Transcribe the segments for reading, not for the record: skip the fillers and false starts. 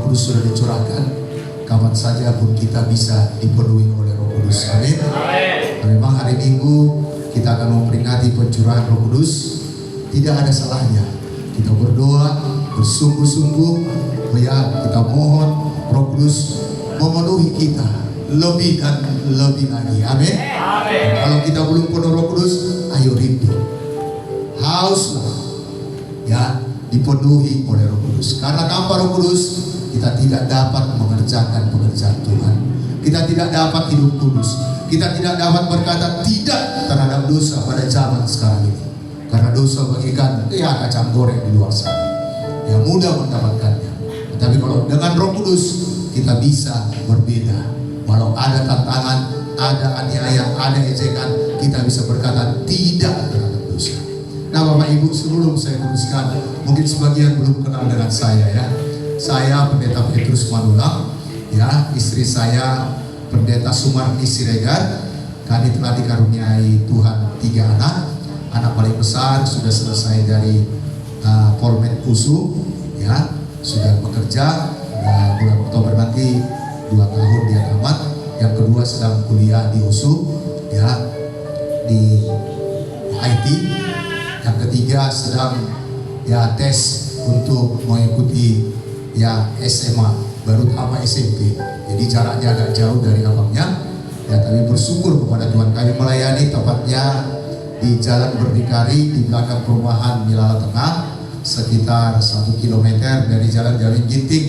Kudus sudah dicurahkan, kapan saja pun kita bisa dipenuhi oleh Roh Kudus. Amin. Memang hari Minggu kita akan memperingati pencurahan Roh Kudus. Tidak ada salahnya kita berdoa bersungguh-sungguh, ya, kita mohon Roh Kudus memenuhi kita lebih dan lebih lagi. Amin. Kalau kita belum penuh Roh Kudus, ayo rindu, hauslah, ya, dipenuhi oleh Roh Kudus. Karena tanpa Roh Kudus kita tidak dapat mengerjakan pekerjaan Tuhan. Kita tidak dapat hidup kudus. Kita tidak dapat berkata tidak terhadap dosa pada zaman sekarang ini. Karena dosa bagikan ya kacang goreng di luar sana, ya mudah mendapatkannya. Tapi kalau dengan Roh Kudus kita bisa berbeda. Walau ada tantangan, ada aniaya, ada ejekan, kita bisa berkata tidak terhadap dosa. Nah Bapak Ibu, sebelum saya teruskan, mungkin sebagian belum kenal dengan saya, ya. Saya Pendeta Petrus Manulang, ya, istri saya Pendeta Sumarni Siregar. Kami telah dikaruniai Tuhan 3 anak. Anak paling besar sudah selesai dari Polmed USU, ya, sudah bekerja. Bulan Oktober nanti 2 tahun dia tamat. Yang kedua sedang kuliah di USU, ya, di IT. Yang ketiga sedang, ya, tes untuk mengikuti, ya, SMA, baru tamat SMP. Jadi jaraknya agak jauh dari abangnya, ya, tapi bersyukur kepada Tuhan kami melayani tepatnya di Jalan Berdikari di belakang perumahan Milala Tengah, sekitar 1 kilometer dari Jalan Jaring Ginting,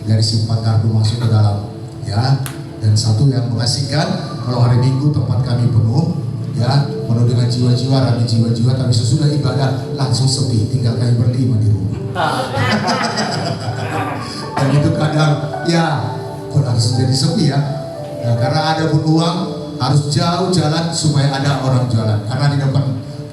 dari Simpang Gardu masuk ke dalam, ya. Dan satu yang mengasihkan, kalau hari Minggu tempat kami penuh, ya, penuh dengan jiwa-jiwa, ramai jiwa-jiwa, tapi sesudah ibadah langsung sepi, tinggal kami berlima di rumah. Dan itu kadang, ya, kok langsung jadi sepi, ya. Nah, karena ada pun uang, harus jauh jalan supaya ada orang jualan. Karena di depan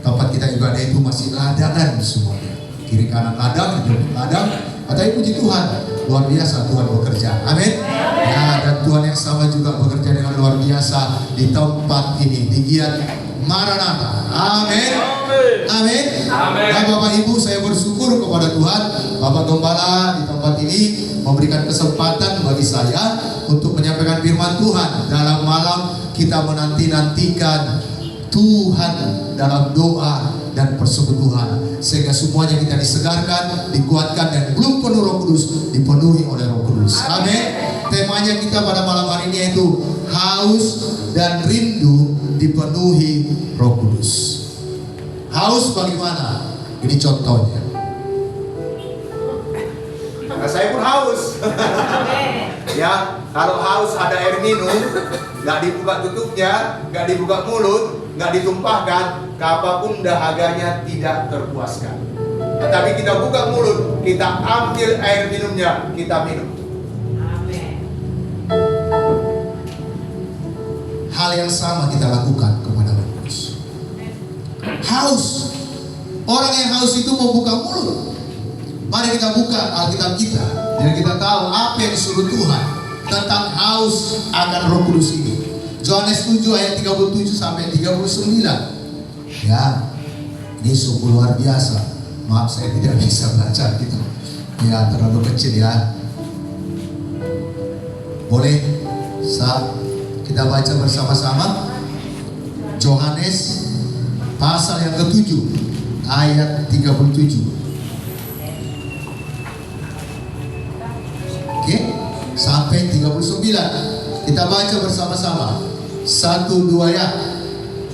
tempat kita ibadah itu masih ladangan semuanya. Kiri kanan ladang, hidung ladang. Tapi puji Tuhan, luar biasa Tuhan bekerja. Amin. Ya, dan Tuhan yang sama juga bekerja dengan luar biasa di tempat ini, di Giat Maranatha. Amin. Amin. Nah Bapak Ibu, saya bersyukur kepada Tuhan, Bapak Gembala di tempat ini memberikan kesempatan bagi saya untuk menyampaikan firman Tuhan dalam malam kita menanti-nantikan Tuhan dalam doa dan persekutuan, sehingga semuanya kita disegarkan, dikuatkan, dan belum penuh Roh Kudus dipenuhi oleh Roh Kudus. Amin. Temanya kita pada malam hari ini yaitu haus dan rindu dipenuhi Roh Kudus. Haus bagaimana? Ini contohnya. Nah, saya pun haus. Ya, kalau haus ada air minum, nggak dibuka tutupnya, nggak dibuka mulut, nggak ditumpahkan, apapun dahaganya tidak terpuaskan. Tetapi kita buka mulut, kita ambil air minumnya, kita minum. Amin. Hal yang sama kita lakukan kepada Roh Kudus. Haus, orang yang haus itu membuka mulut. Mari kita buka Alkitab kita, dan kita tahu apa yang disuruh Tuhan tentang haus akan Roh Kudus ini. Yohanes 7 ayat 37 sampai 39. Ya, ini sungguh luar biasa. Maaf saya tidak bisa baca gitu. Ya, terlalu kecil, ya. Boleh kita baca bersama-sama Yohanes pasal yang ke-7 ayat 37. Oke, sampai 39. Kita baca bersama-sama. 1, 2, ya.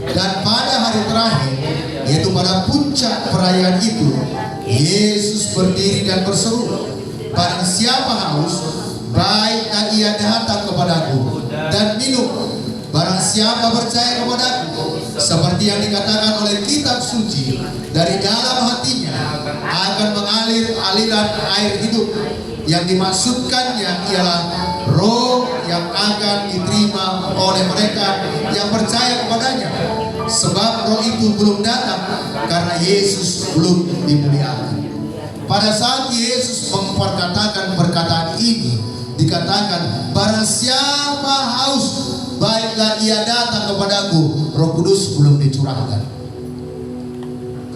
Dan pada hari terakhir, yaitu pada puncak perayaan itu, Yesus berdiri dan berseru, barang siapa haus, baiklah ia datang kepadaku dan minum. Barang siapa percaya kepadaku, seperti yang dikatakan oleh kitab suci, dari dalam hatinya akan mengalir aliran air hidup. Yang dimaksudkannya ialah roh yang akan diterima oleh mereka yang percaya kepadanya. Sebab roh itu belum datang karena Yesus belum dimuliakan. Pada saat Yesus memperkatakan perkataan ini, dikatakan, barang siapa haus, baiklah ia datang kepadaku. Roh Kudus belum dicurahkan.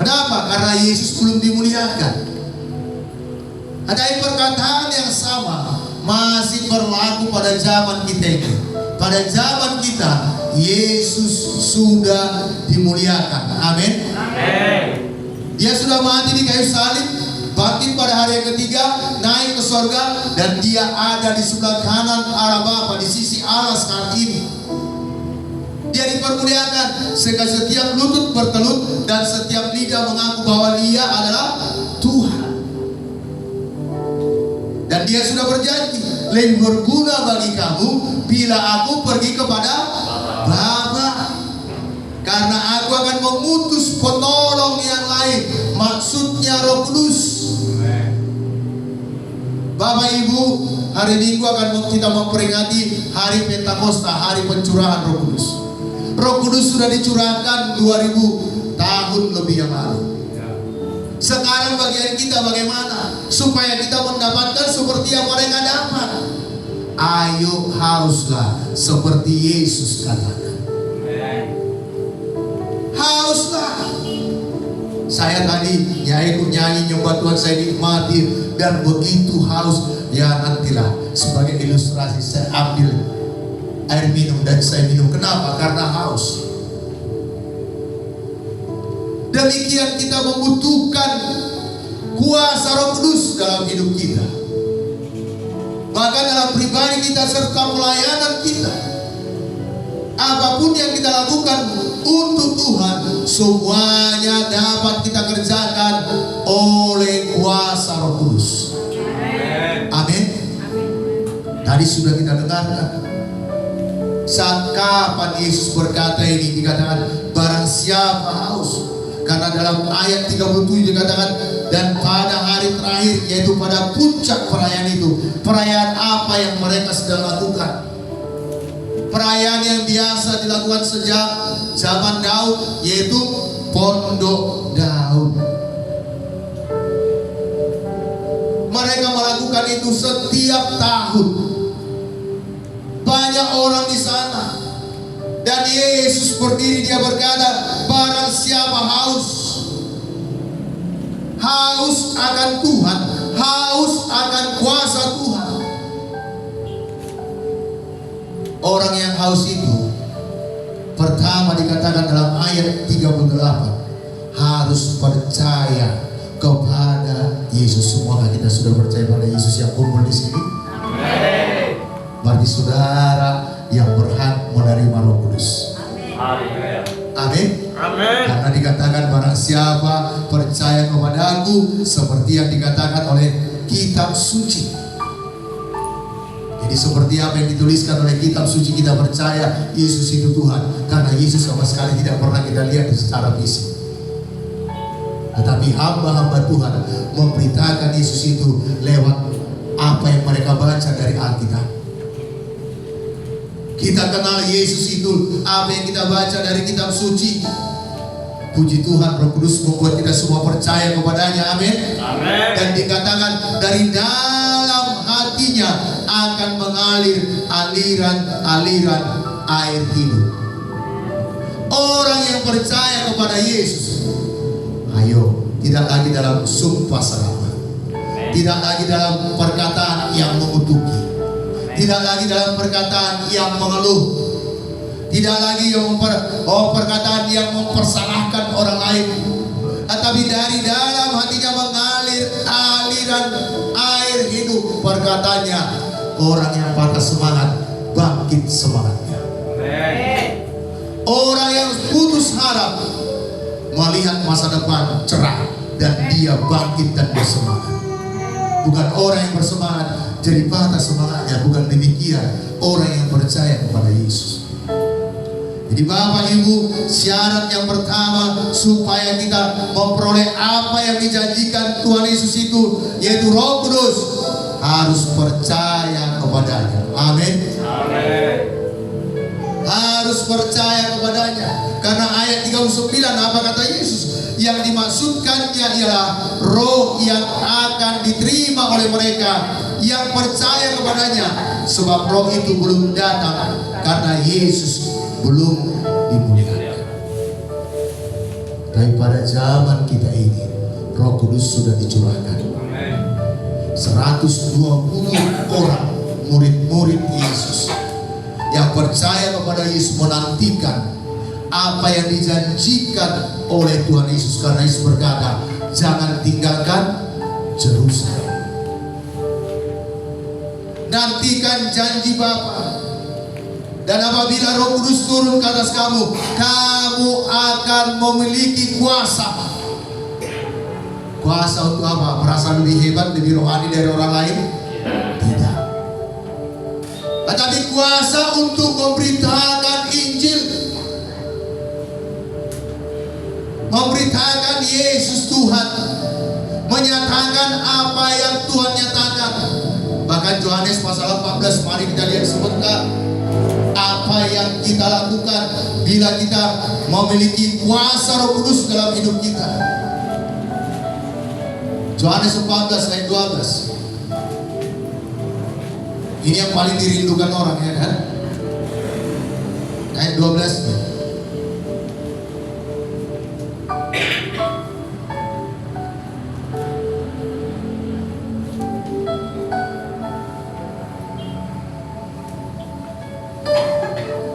Kenapa? Karena Yesus belum dimuliakan. Ada perkataan yang sama masih berlaku pada zaman kita ini. Pada zaman kita, Yesus sudah dimuliakan. Amin. Dia sudah mati di kayu salib, bangkit pada hari yang ketiga, naik ke sorga, dan dia ada di sebelah kanan Allah Bapa, di sisi Allah sekarang ini. Dia dipermuliakan, setiap lutut bertelut dan setiap lidah mengaku bahwa dia adalah Tuhan. Dan dia sudah berjanji, lebih berguna bagi kamu bila aku pergi kepada Bapa, karena aku akan mengutus penolong yang lain, maksudnya Roh Kudus. Bapak Ibu, hari Minggu akan kita memperingati hari Pentakosta, hari pencurahan Roh Kudus. Roh Kudus sudah dicurahkan 2000 tahun lebih yang lalu. Sekarang bagian kita bagaimana supaya kita mendapatkan seperti yang mereka dapat? Ayo hauslah seperti Yesus katakan. Hauslah. Saya tadi ikut nyanyi nyembah Tuhan, saya nikmati dan begitu haus. Ya nantilah sebagai ilustrasi saya ambil air minum dan saya minum. Kenapa? Karena haus. Demikian kita membutuhkan kuasa Roh Kudus dalam hidup kita, bahkan dalam pribadi kita serta pelayanan kita. Apapun yang kita lakukan untuk Tuhan, semuanya dapat kita kerjakan oleh kuasa Roh Kudus. Amin. Tadi sudah kita dengarkan saat kapan Yesus berkata ini, dikatakan barang siapa haus. Karena dalam ayat 37 dikatakan, dan pada hari terakhir, yaitu pada puncak perayaan itu. Perayaan apa yang mereka sedang lakukan? Perayaan yang biasa dilakukan sejak zaman Daud, yaitu Pondok Daud. Mereka melakukan itu setiap tahun. Banyak orang di sana. Dan Yesus berdiri, dia berkata, barang siapa haus akan Tuhan, haus akan kuasa Tuhan. Orang yang haus itu, pertama dikatakan dalam ayat 38, harus percaya kepada Yesus. Semua kita sudah percaya pada Yesus yang kumpul di sini? Amin. Berarti saudara yang berhak menerima Roh Kudus. Amin. Amin. Amin. Karena dikatakan barang siapa percaya kepada aku, seperti yang dikatakan oleh kitab suci. Jadi seperti apa yang dituliskan oleh kitab suci, kita percaya Yesus itu Tuhan. Karena Yesus sama sekali tidak pernah kita lihat secara fisik. Tetapi hamba-hamba Tuhan memberitakan Yesus itu lewat apa yang mereka baca dari Alkitab. Kita kenal Yesus itu apa yang kita baca dari kitab suci. Puji Tuhan, Roh Kudus membuat kita semua percaya kepadanya. Amin. Amin. Dan dikatakan dari dalam hatinya akan mengalir aliran-aliran air hidup. Orang yang percaya kepada Yesus, ayo, tidak lagi dalam sumpah serapah, tidak lagi dalam perkataan yang mengutuki, tidak lagi dalam perkataan yang mengeluh, tidak lagi yang perkataan yang mempersalahkan orang lain, tetapi dari dalam hatinya mengalir aliran air hidup. Perkataannya, orang yang patah semangat bangkit semangatnya. Orang yang putus harap melihat masa depan cerah dan dia bangkit dan bersemangat. Bukan orang yang bersemangat jadi patah semangatnya, bukan demikian orang yang percaya kepada Yesus. Jadi Bapak Ibu, syarat yang pertama supaya kita memperoleh apa yang dijanjikan Tuhan Yesus itu, yaitu Roh Kudus, harus percaya kepadanya. Amin. Amin. Harus percaya kepadanya. Karena ayat 39 apa kata Yesus? Yang dimaksudkannya ialah roh yang akan diterima oleh mereka yang percaya kepadanya, sebab roh itu belum datang karena Yesus belum dimuliakan. Tapi pada zaman kita ini Roh Kudus sudah dicurahkan. 120 orang murid-murid Yesus yang percaya kepada Yesus menantikan apa yang dijanjikan oleh Tuhan Yesus, karena Yesus berkata, jangan tinggalkan Yerusalem. Nantikan janji Bapa. Dan apabila Roh Kudus turun ke atas kamu, kamu akan memiliki kuasa. Kuasa untuk apa? Merasa lebih hebat, lebih rohani dari orang lain? Tidak. Tetapi kuasa untuk memberitakan Injil, memberitakan Yesus Tuhan, menyatakan apa yang Tuhan nyatakan. Bahkan Yohanes pasal 14, mari kita lihat sebentar apa yang kita lakukan bila kita memiliki kuasa Roh Kudus dalam hidup kita. Yohanes 14 ayat 12. Ini yang paling dirindukan orang, ya kan? Ayat 12.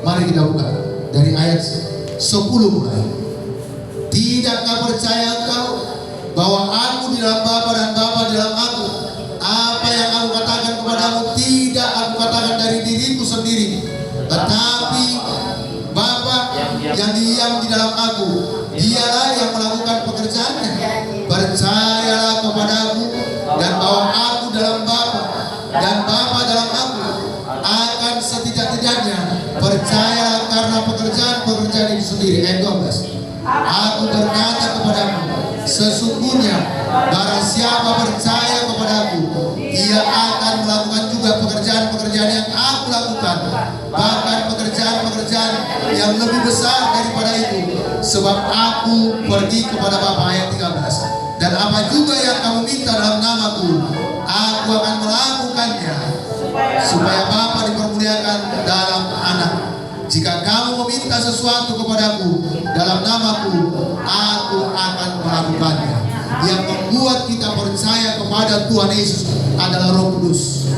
Mari kita buka dari ayat 10 mulai. Tidakkah percaya engkau bahwa aku di dalam Bapa dan Bapa di dalam aku? Apa yang aku katakan kepadamu tidak aku katakan dari diriku sendiri, tetapi Bapa yang diam di dalam aku, dialah yang melakukan pekerjaannya. Percayalah kepadaku dan bahwa aku dalam Bapa dan Bapa dalam aku. Akan setidak-tidaknya percaya karena pekerjaan-pekerjaan itu sendiri. Ayat 12. Aku berkata kepadamu, sesungguhnya barang siapa percaya kepadaku, ia akan melakukan juga pekerjaan-pekerjaan yang aku lakukan, bahkan pekerjaan-pekerjaan yang lebih besar daripada itu, sebab aku pergi kepada Bapa. Ayat 13. Dan apa juga yang kamu minta dalam namaku, aku akan melakukannya, supaya Bapa dipermuliakan dalam Anak. Jika kamu meminta sesuatu kepadaku dalam namaku, aku akan melakukannya. Yang membuat kita percaya kepada Tuhan Yesus adalah Roh Kudus.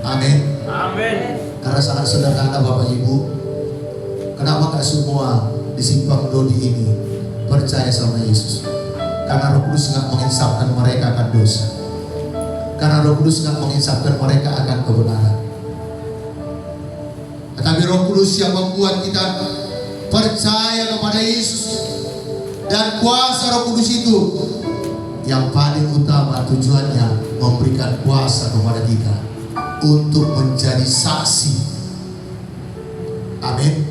Amin. Amin. Karena sangat sederhana Bapak Ibu. Kenapa gak semua di Simpang Dodi ini percaya sama Yesus? Karena Roh Kudus gak menginsafkan mereka akan dosa. Karena Roh Kudus gak menginsafkan mereka akan kebenaran. Tetapi Roh Kudus yang membuat kita percaya kepada Yesus. Dan kuasa Roh Kudus itu yang paling utama tujuannya memberikan kuasa kepada kita untuk menjadi saksi. Amin.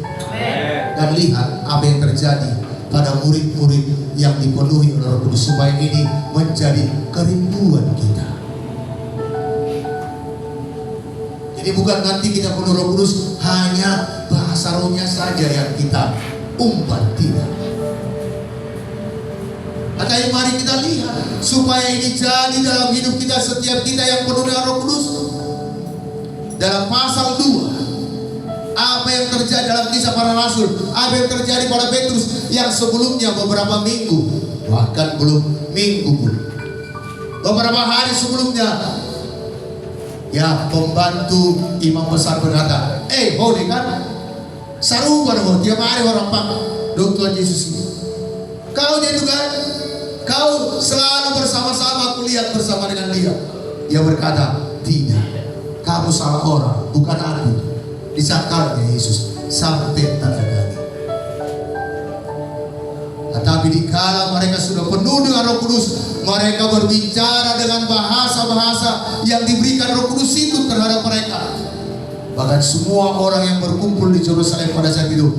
Dan lihat apa yang terjadi pada murid-murid yang dipenuhi oleh Roh Kudus, supaya ini menjadi kerinduan kita. Jadi bukan nanti kita penuh Roh Kudus hanya bahasa rohnya saja yang kita umpan, tidak. Makanya mari kita lihat supaya ini jadi dalam hidup kita, setiap kita yang penuh dengan Roh Kudus. Dalam pasal 2, apa yang terjadi dalam Kisah Para Rasul, apa yang terjadi pada Petrus yang sebelumnya beberapa minggu, bahkan belum minggu pun, beberapa hari sebelumnya, ya pembantu imam besar berkata, boleh kan? Saruban tiap hari orang pak Tuhan Yesus ini. Kau dia juga, kau selalu bersama-sama, aku lihat bersama dengan dia. Dia berkata, tidak, kamu salah orang, bukan aku. Disangkalnya Yesus sampai tanda kali. Tetapi dikala mereka sudah penuh dengan Roh Kudus, mereka berbicara dengan bahasa-bahasa yang diberikan Roh Kudus itu terhadap mereka. Bahkan semua orang yang berkumpul di Yerusalem pada saat itu,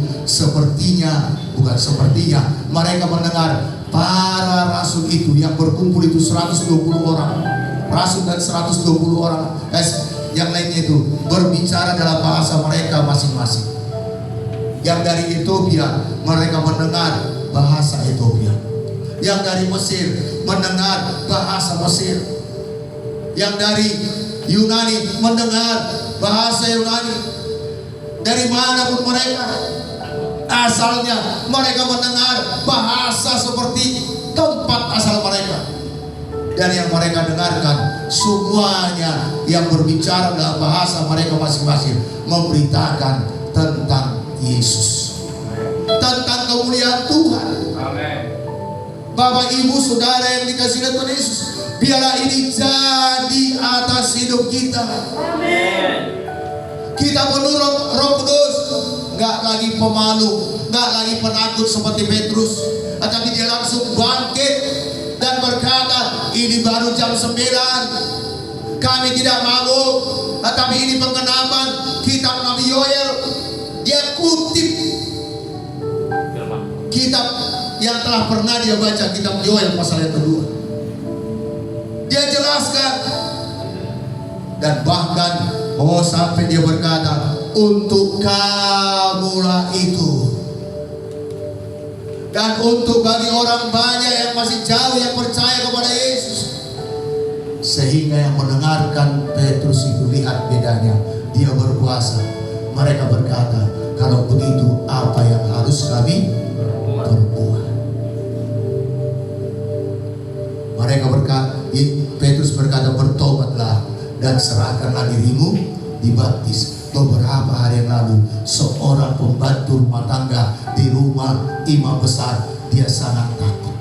bukan sepertinya, mereka mendengar para rasul itu yang berkumpul itu 120 orang. Rasul dan 120 orang yang lainnya itu berbicara dalam bahasa mereka masing-masing. Yang dari Ethiopia mereka mendengar bahasa Ethiopia. Yang dari Mesir mendengar bahasa Mesir. Yang dari Yunani mendengar bahasa Yunani. Dari manapun mereka asalnya, mereka mendengar bahasa seperti tempat asal mereka. Dan yang mereka dengarkan semuanya yang berbicara dalam bahasa mereka masing-masing memberitakan tentang Yesus, tentang kemuliaan Tuhan. Amin. Bapak, Ibu, Saudara yang dikasihi Tuhan Yesus, biarlah ini jadi atas hidup kita. Amin. Kita penuh Roh Kudus, nggak lagi pemalu, nggak lagi penakut seperti Petrus, tetapi dia langsung bangkit dan berkata, ini baru jam 9, kami tidak mabuk, tetapi ini penggenapan kitab Nabi Yoel. Dia kutip kitab yang telah pernah dia baca, kitab Yoel pasal yang kedua. Dia jelaskan, dan bahkan sampai dia berkata, untuk kamulah itu. Dan untuk bagi orang banyak yang masih jauh yang percaya kepada Yesus, sehingga yang mendengarkan Petrus itu lihat bedanya, dia berpuasa. Mereka berkata, kalau begitu apa yang harus kami perbuat? Mereka berkata, Petrus berkata, bertobatlah dan serahkanlah dirimu dibaptis. Beberapa hari yang lalu, seorang pembantu rumah tangga di rumah imam besar, dia sangat takut.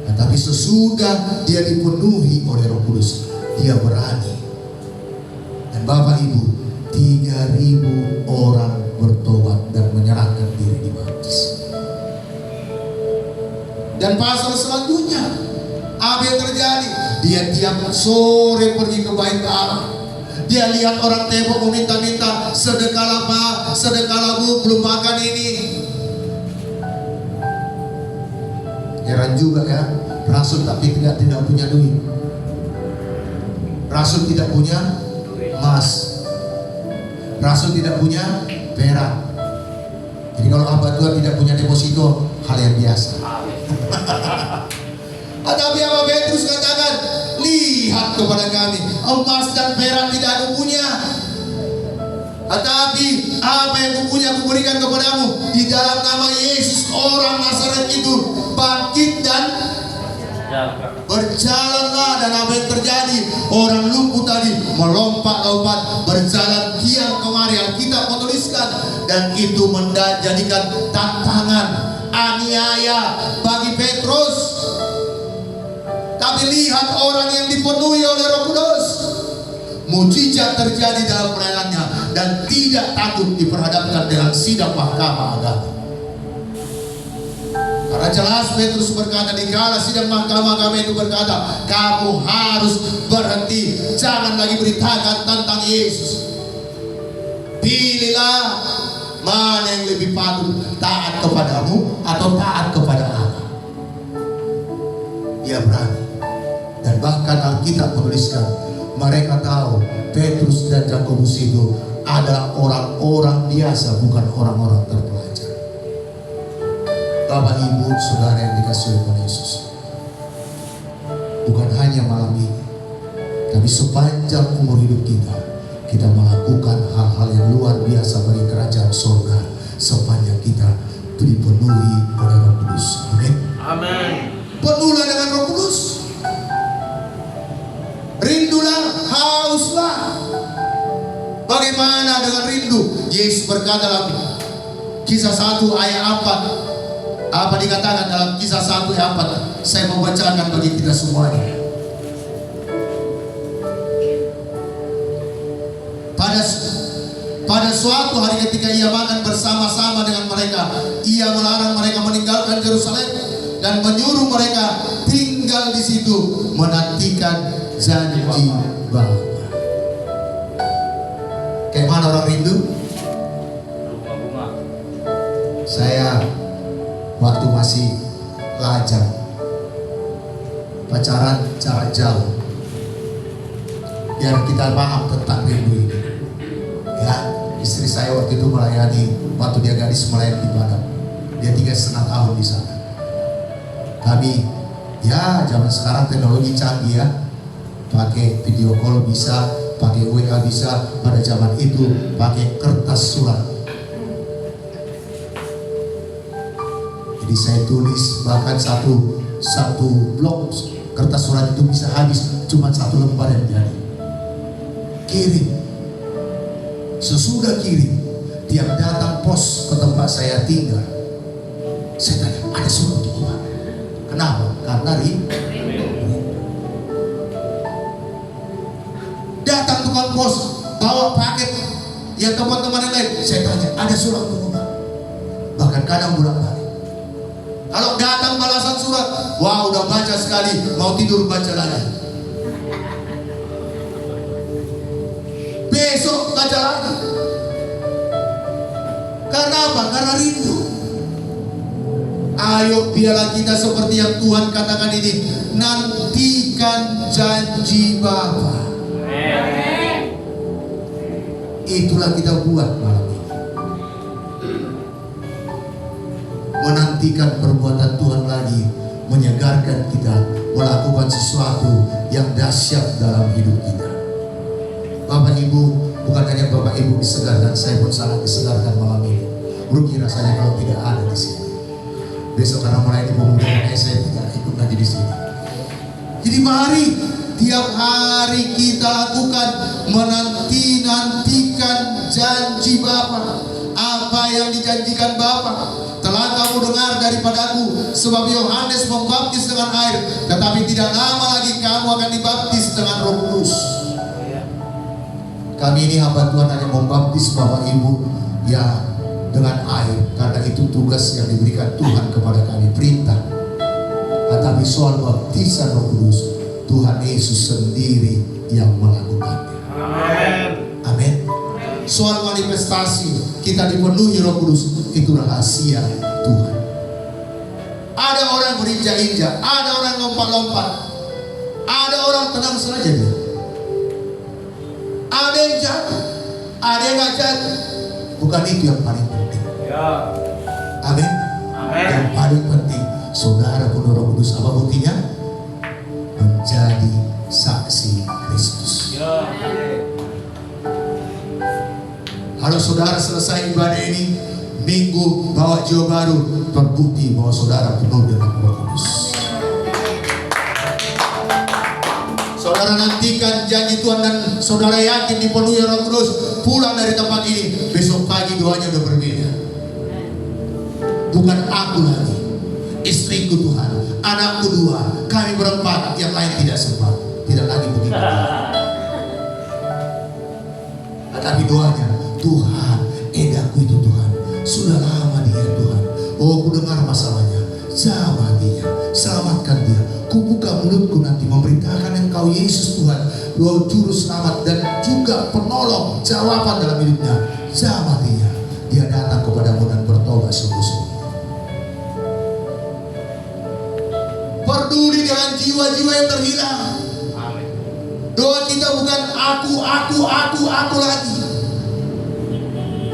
Tetapi sesudah dia dipenuhi oleh Roh Kudus, dia berani. Dan Bapak Ibu, 3.000 orang bertobat dan menyerahkan diri dibaptis. Dan pasal selanjutnya, apa yang terjadi? Dia tiap sore pergi ke bait Allah. Dia lihat orang tembok meminta-minta, sedekahlah Pak, sedekahlah Bu, belum makan ini. Heran juga ya, Rasul tapi tidak punya duit. Rasul tidak punya emas. Rasul tidak punya perak. Jadi kalau hamba Tuhan tidak punya deposito, hal yang biasa. Tetapi apa Petrus katakan, lihat kepada kami, emas dan perak tidak aku punya, tetapi apa yang aku punya aku berikan kepadamu. Di dalam nama Yesus orang Nazaret itu bangkit dan berjalanlah. Dan apa yang terjadi? Orang lumpuh tadi melompat-lompat, berjalan kian kemari. Alkitab menuliskan, dan itu menjadikan tantangan, aniaya bagi Petrus. Tapi lihat orang yang dipenuhi oleh Roh Kudus, mujizat terjadi dalam pelayanannya dan tidak takut diperhadapkan dengan sidang mahkamah agama. Karena jelas Petrus berkata, di kala sidang mahkamah agama itu berkata, kamu harus berhenti, jangan lagi beritakan tentang Yesus. Pilihlah mana yang lebih patut, taat kepadamu atau taat kepada Allah. Dia berani. Dan bahkan Alkitab menuliskan, mereka tahu Petrus dan Yakobus itu adalah orang-orang biasa, bukan orang-orang terpelajar. Bapak, Ibu, Saudara yang dikasihi oleh Yesus, bukan hanya malam ini, tapi sepanjang umur hidup kita melakukan hal-hal yang luar biasa bagi kerajaan surga sepanjang kita dipenuhi oleh Roh Kudus. Amin. Amin. Penuhlah dengan Roh Kudus. Rindulah, hauslah. Bagaimana dengan rindu? Yesus berkata dalam Kisah 1 ayat 4. Apa dikatakan dalam Kisah 1 ayat 4? Saya membacakan bagi kita semuanya. Pada suatu hari ketika ia makan bersama-sama dengan mereka, ia melarang mereka meninggalkan Yerusalem dan menyuruh mereka tinggal di situ menantikan janji Bapa. Kayak mana orang rindu? Saya waktu masih lajang pacaran jarak jauh, biar kita paham tentang rindu ini. Ya, istri saya waktu itu melayani, waktu dia gadis melayani di Padang. Dia 3,5 tahun di sana. Kami, ya zaman sekarang teknologi canggih ya, pakai video call bisa, pakai WA bisa. Pada zaman itu pakai kertas surat. Jadi saya tulis bahkan satu blok Kertas surat itu bisa habis cuma 1 lembar yang jadi. Kirim. Sesudah kirim, tiap datang pos ke tempat saya tinggal, saya tanya, ada surat untuk apa? Kenapa? Karena datang tukang pos bawa paket yang teman-teman yang lain, saya tanya, ada surat untuk apa? Bahkan kadang bolak-balik. Kalau datang balasan surat, wah udah baca sekali, mau tidur baca lagi. Besok baca lagi. Karena apa? Karena rindu. Ayo biarlah kita seperti yang Tuhan katakan ini, nantikan janji Bapa. Itulah kita buat malam ini. Menantikan perbuatan Tuhan lagi, menyegarkan kita melakukan sesuatu yang dahsyat dalam hidup kita. Bapak Ibu, bukan hanya Bapak Ibu disegarkan, saya pun sangat disegarkan malam ini. Rugi rasanya kalau tidak ada di sini. Besok karena mulai di pemuda saya tidak ikut lagi di sini. Jadi mari tiap hari kita lakukan menantikan janji Bapa. Apa yang dijanjikan Bapa telah kamu dengar daripadaku, sebab Yohanes membaptis dengan air, tetapi tidak lama lagi kamu akan dibaptis dengan Roh Kudus. Kami ini hamba Tuhan hanya membaptis Bapak Ibu ya dengan air, karena itu tugas yang diberikan Tuhan kepada kami, perintah. Tetapi soal baptisan Roh Kudus, Tuhan Yesus sendiri yang melakukannya. Amin. Amin. Soal manifestasi kita dipenuhi Roh Kudus, itu rahasia Tuhan. Ada orang berinjak-injak, ada orang lompat-lompat, ada orang tenang saja dia. Ada yang jatuh, ada yang nggak jatuh. Bukan itu yang paling penting. Ya. Amin. Amin. Yang paling penting, saudara penuh Roh Kudus, apa buktinya? Menjadi saksi Kristus. Ya. Kalau saudara selesai ibadah ini, minggu bawa jiwa baru, terbukti bahwa saudara penuh dengan Roh Kudus. Saudara nantikan janji Tuhan dan saudara yakin dipenuhi Roh Kudus, pulang dari tempat ini, besok pagi doanya udah berbeda. Bukan aku lagi, istriku Tuhan, anakku 2, kami berempat, yang lain tidak sempat. Tidak lagi begitu. Tetapi doanya, Tuhan, edaku itu Tuhan, sudah lama dia Tuhan. Oh, ku dengar masalahnya, jawab dia, selamatkan dia. Ku buka mulutku nanti memberitakan Engkau Yesus Tuhan, juru selamat dan juga penolong, jawaban dalam hidupnya. Jawab dia, dia datang kepadamu dan bertobat sungguh-sungguh. Peduli dengan jiwa-jiwa yang terhilang. Doa kita bukan aku lagi,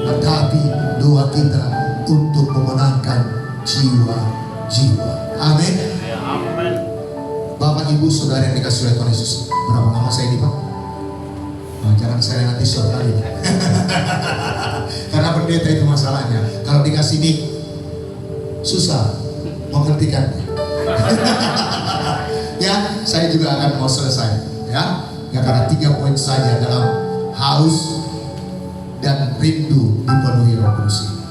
tetapi doa kita untuk memenangkan jiwa-jiwa. Amin. Amin. Bapak Ibu Saudara yang dikasihi oleh Tuhan Yesus, berapa lama saya ini Pak? Nah, jangan saya nanti short kali. Karena pendeta itu masalahnya, kalau dikasih mic susah mengertikannya. Ya, saya juga akan mau selesai. Ya karena 3 poin saja dalam haus dan rindu dipenuhi Roh Kudus ini.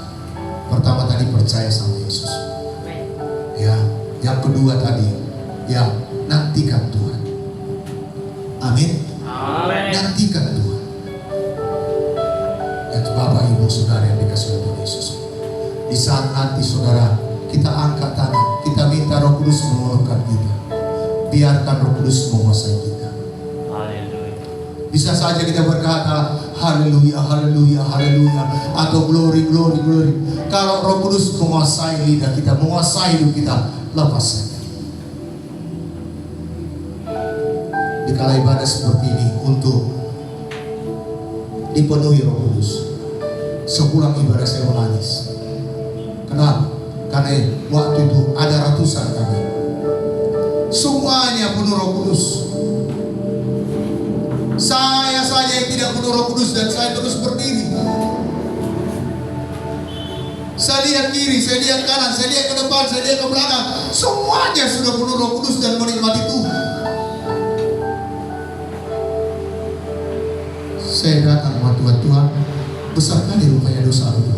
Pertama tadi percaya sama Yesus. Ya, yang kedua tadi ya nantikan Tuhan. Amin. Amin. Nantikan Tuhan. Ya Bapak Ibu Saudara yang dikasihi oleh Tuhan Yesus. Di saat nanti saudara kita angkat tangan, kita minta Roh Kudus mengeluarkan kita. Biarkan Roh Kudus menguasai kita. Bisa saja kita berkata haleluya, haleluya, haleluya, atau glory, glory, glory. Kalau Roh Kudus menguasai lidah kita, menguasai hidup kita, lepas saja. Di kala ibadah seperti ini untuk dipenuhi Roh Kudus, sepulang ibadah saya menangis. Kenapa? Karena waktu itu ada ratusan kami, semuanya penuh Roh Kudus. Saya saja yang tidak penuh Roh Kudus dan saya terus berdiri. Saya lihat kiri, saya lihat kanan, saya lihat ke depan, saya lihat ke belakang. Semuanya sudah penuh Roh Kudus dan menikmati Tuhan. nama Tuhan. Tuhan, besar kali rupanya dosa itu.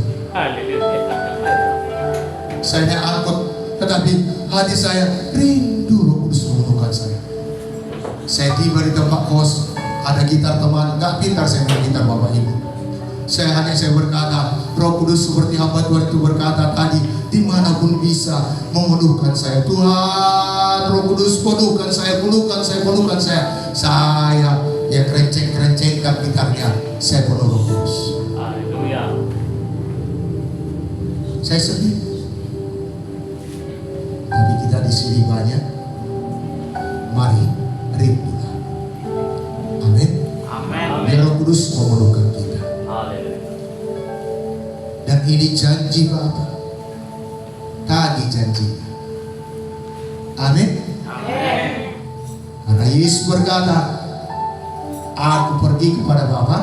Saya angkut, tetapi hati saya rindu Roh Kudus memenuhkan saya. Saya tiba di tempat kos, ada gitar teman, gak pintar saya main gitar Bapak Ibu. Saya berkata, Roh Kudus seperti hamba Tuhan itu berkata tadi, dimanapun bisa memenuhkan saya. Tuhan, Roh Kudus penuhkan saya. Saya ya kerenceng-kerencengkan gitarnya, saya penuh Roh Kudus. Haleluya. Saya sedih. Tapi kita di sini banyak. Mari rindulah. Amin. Amin. Biar Roh Kudus memenuhkan kita. Haleluya. Dan ini janji Bapa. Tadi janjinya. Amin. Amin. Karena Yesus berkata, aku pergi kepada Bapa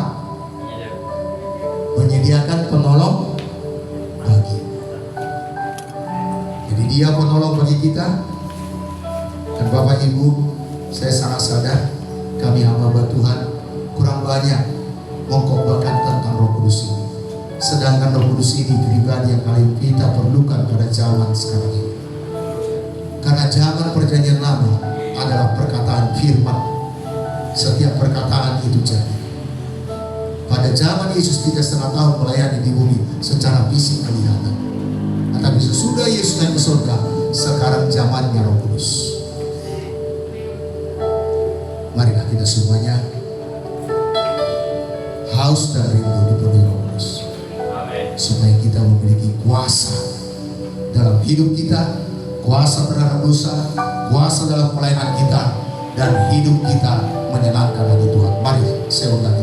menyediakan penolong bagi. Jadi dia penolong bagi kita. Dan Bapak Ibu, saya sangat sadar kami hamba Tuhan kurang banyak mengkhotbahkan tentang Roh Kudus ini. Sedangkan Roh Kudus ini pribadi yang paling kita perlukan pada zaman sekarang ini. Karena zaman perjanjian lama adalah perkataan firman. Setiap perkataan itu jadi. Pada zaman Yesus 3,5 tahun melayani di bumi secara fisik kelihatan. Tetapi sesudah Yesus naik ke surga, sekarang zamannya Roh Kudus. Marilah kita semuanya haus dan rindu dipenuhi Roh Kudus. Supaya kita memiliki kuasa dalam hidup kita, kuasa terhadap dosa, kuasa dalam pelayanan kita, dan hidup kita menyenangkan hati Tuhan. Mari saya undang